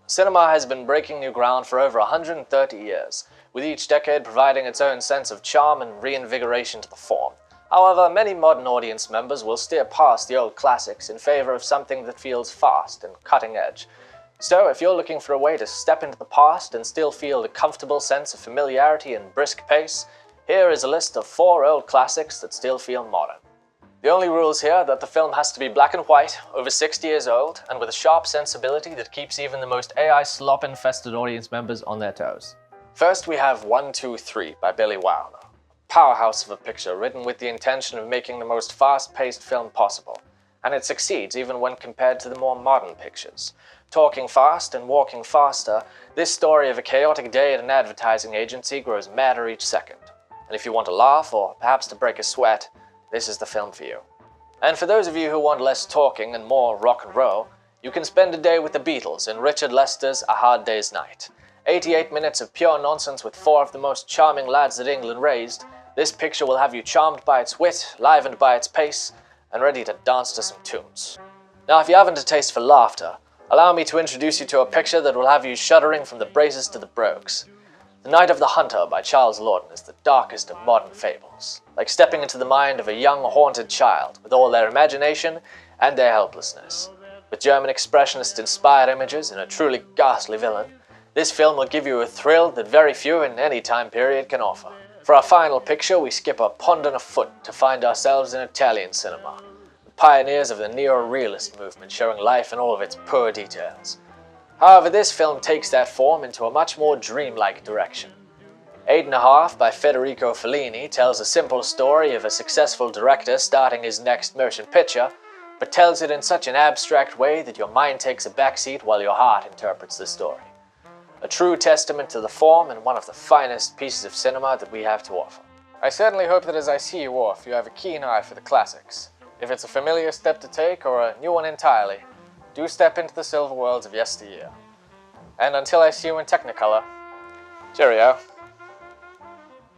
Cinema has been breaking new ground for over 130 years, with each decade providing its own sense of charm and reinvigoration to the form. However, many modern audience members will steer past the old classics in favor of something that feels fast and cutting edge. So, if you're looking for a way to step into the past and still feel the comfortable sense of familiarity and brisk pace, here is a list of 4 old classics that still feel modern. The only rules here are that the film has to be black and white, over 60 years old, and with a sharp sensibility that keeps even the most AI slop-infested audience members on their toes. First, we have 1, 2, 3 by Billy Wilder. A powerhouse of a picture written with the intention of making the most fast-paced film possible, and it succeeds even when compared to the more modern pictures. Talking fast and walking faster, this story of a chaotic day at an advertising agency grows madder each second. And if you want to laugh, or perhaps to break a sweat, this is the film for you. And for those of you who want less talking and more rock and roll, you can spend a day with the Beatles in Richard Lester's A Hard Day's Night. 88 minutes of pure nonsense with 4 of the most charming lads that England raised, this picture will have you charmed by its wit, livened by its pace, and ready to dance to some tunes. Now, if you haven't a taste for laughter, allow me to introduce you to a picture that will have you shuddering from the braces to the brogues. The Night of the Hunter by Charles Laughton is the darkest of modern fables, like stepping into the mind of a young, haunted child with all their imagination and their helplessness. With German expressionist-inspired images and a truly ghastly villain, this film will give you a thrill that very few in any time period can offer. For our final picture, we skip a pond and a foot to find ourselves in Italian cinema, the pioneers of the neo-realist movement showing life in all of its poor details. However, this film takes that form into a much more dreamlike direction. 8½ by Federico Fellini tells a simple story of a successful director starting his next motion picture, but tells it in such an abstract way that your mind takes a backseat while your heart interprets the story. A true testament to the form and one of the finest pieces of cinema that we have to offer. I certainly hope that as I see you off, you have a keen eye for the classics. If it's a familiar step to take or a new one entirely, do step into the silver worlds of yesteryear. And until I see you in Technicolor, cheerio.